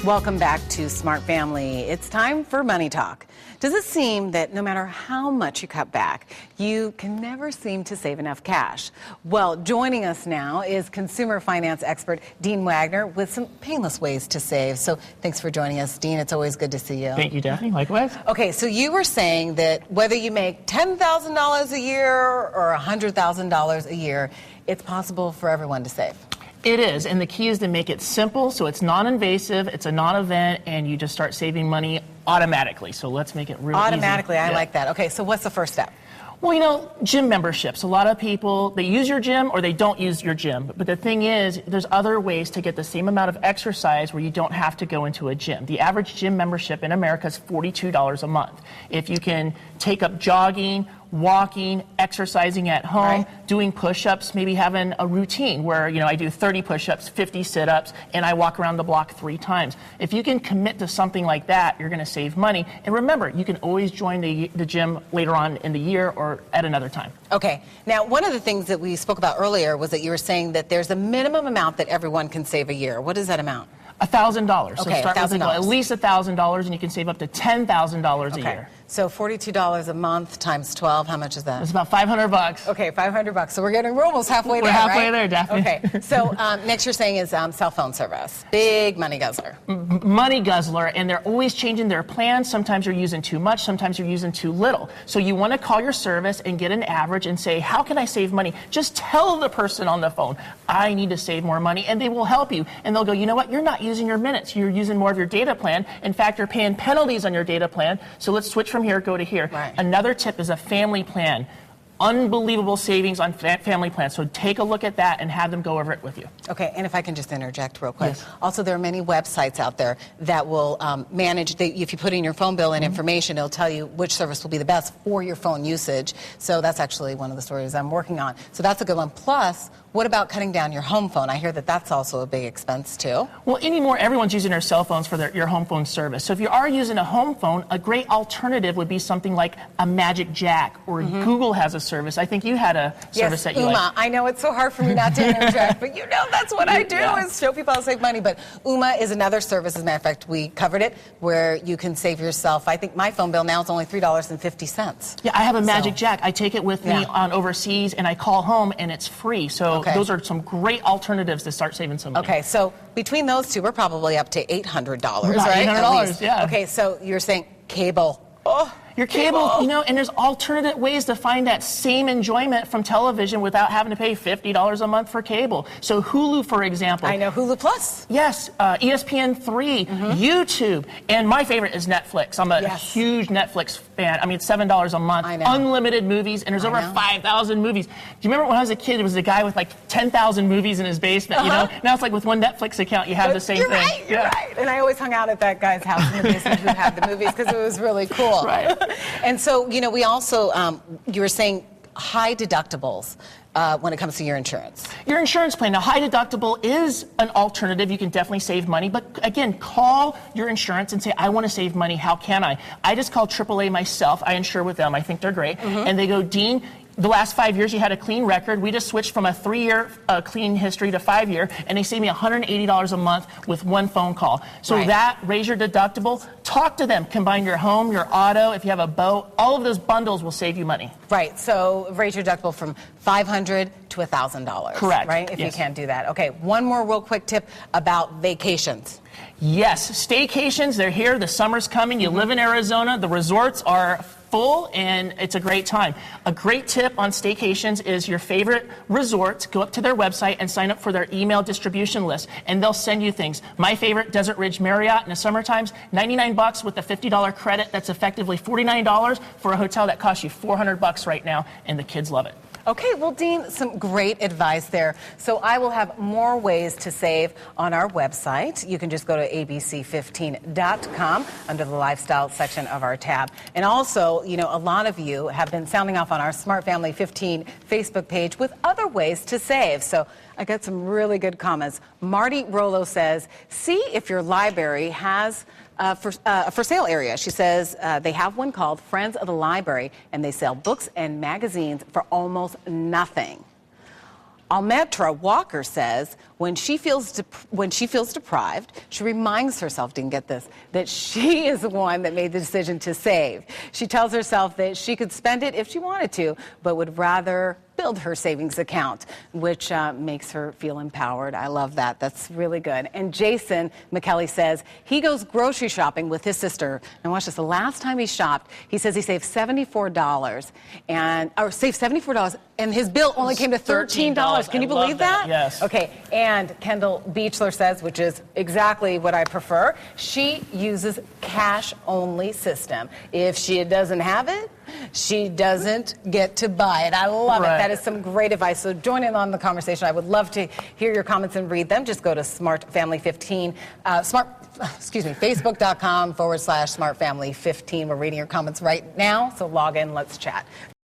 Welcome back to Smart Family. It's time for Money Talk. Does it seem that no matter how much you cut back, you can never seem to save enough cash? Well, joining us now is consumer finance expert Dean Wagner with some painless ways to save. So thanks for joining us, Dean. It's always good to see you. Thank you, Daphne. Likewise. Okay, so you were saying that whether you make $10,000 a year or $100,000 a year, it's possible for everyone to save. It is, and the key is to make it simple, so it's non-invasive, it's a non-event, and you just start saving money automatically. So let's make it real easy. Automatically, I like that. Okay, so what's the first step? Well, you know, gym memberships. A lot of people, they use your gym or they don't use your gym. But the thing is, there's other ways to get the same amount of exercise where you don't have to go into a gym. The average gym membership in America is $42 a month. If you can take up jogging, walking, exercising at home, doing push-ups, maybe having a routine where, you know, I do 30 push-ups, 50 sit-ups, and I walk around the block 3 times. If you can commit to something like that, you're going to save money. And remember, you can always join the gym later on in the year or at another time. Okay. Now, one of the things that we spoke about earlier was that you were saying that there's a minimum amount that everyone can save a year. What is that amount? $1,000. So Okay, start with $1,000. at least $1,000, and you can save up to $10,000 a year. So $42 a month times 12, how much is that? It's about $500. Okay, $500. So we're almost halfway there, We're halfway right? there, Daphne. Okay. So next you're saying is cell phone service. Big money guzzler. Money guzzler, and they're always changing their plans. Sometimes you're using too much, sometimes you're using too little. So you want to call your service and get an average and say, how can I save money? Just tell the person on the phone, I need to save more money, and they will help you. And they'll go, you know what, you're not using your minutes. You're using more of your data plan. In fact, you're paying penalties on your data plan. So let's switch from here, go to here. Right. Another tip is a family plan. Unbelievable savings on family plans. So take a look at that and have them go over it with you. Okay, and if I can just interject real quick. Yes. Also, there are many websites out there that will manage, if you put in your phone bill and information, it'll tell you which service will be the best for your phone usage. So that's actually one of the stories I'm working on. So that's a good one. Plus, what about cutting down your home phone? I hear that that's also a big expense too. Well, anymore, everyone's using their cell phones for your home phone service. So if you are using a home phone, a great alternative would be something like a Magic Jack, or Google has a service. I think you had a service that you Uma. like. I know it's so hard for me not to interject, but you know that's what I do is show people how to save money. But Uma is another service, as a matter of fact, we covered it, where you can save yourself. I think my phone bill now is only $3.50. Yeah, I have a Magic Jack. I take it with me on overseas, and I call home, and it's free. So those are some great alternatives to start saving some money. Okay, so between those two, we're probably up to $800, About right? $800, yeah. Okay, so you're saying cable. Oh, your cable, you know, and there's alternate ways to find that same enjoyment from television without having to pay $50 a month for cable. So Hulu, for example. I know Hulu Plus. Yes, ESPN3, YouTube, and my favorite is Netflix. I'm a huge Netflix fan. I mean, it's $7 a month, unlimited movies, and there's over 5,000 movies. Do you remember when I was a kid, there was a guy with like 10,000 movies in his basement, you know? Now it's like with one Netflix account, you have the same thing. Right, you're right. And I always hung out at that guy's house in the basement who had the movies because it was really cool. Right. And so, you know, we also, you were saying high deductibles when it comes to your insurance. Your insurance plan. Now, high deductible is an alternative. You can definitely save money. But again, call your insurance and say, I want to save money. How can I? I just call AAA myself. I insure with them. I think they're great. And they go, Dean, the last 5 years you had a clean record. We just switched from a 3-year clean history to 5-year, and they saved me $180 a month with one phone call. So that, raise your deductible, talk to them, combine your home, your auto, if you have a boat, all of those bundles will save you money. Right, so raise your deductible from $500 to $1,000. Correct. Right, if you can't do that. Okay, one more real quick tip about vacations. Yes, staycations, they're here, the summer's coming, you live in Arizona, the resorts are full, and it's a great time. A great tip on staycations is your favorite resorts, go up to their website and sign up for their email distribution list, and they'll send you things. My favorite, Desert Ridge Marriott in the summer times, $99 with a $50 credit. That's effectively $49 for a hotel that costs you $400 right now, and the kids love it. Okay, well, Dean, some great advice there. So I will have more ways to save on our website. You can just go to abc15.com under the lifestyle section of our tab. And also, you know, a lot of you have been sounding off on our Smart Family 15 Facebook page with other ways to save. So I got some really good comments. Marty Rollo says, see if your library has a for sale area. She says they have one called Friends of the Library, and they sell books and magazines for almost nothing. Almetra Walker says when she feels deprived, she reminds herself, didn't get this, that she is the one that made the decision to save. She tells herself that she could spend it if she wanted to, but would rather build her savings account, which makes her feel empowered. I love that. That's really good. And Jason McKelly says he goes grocery shopping with his sister. And watch this. The last time he shopped, he says he saved $74 and his bill only came to $13. Can you believe that? Yes. Okay. And Kendall Beechler says, which is exactly what I prefer, she uses cash-only system. If she doesn't have it, she doesn't get to buy it. I love it. That is some great advice. So join in on the conversation. I would love to hear your comments and read them. Just go to Facebook.com/SmartFamily15. We're reading your comments right now. So log in, let's chat.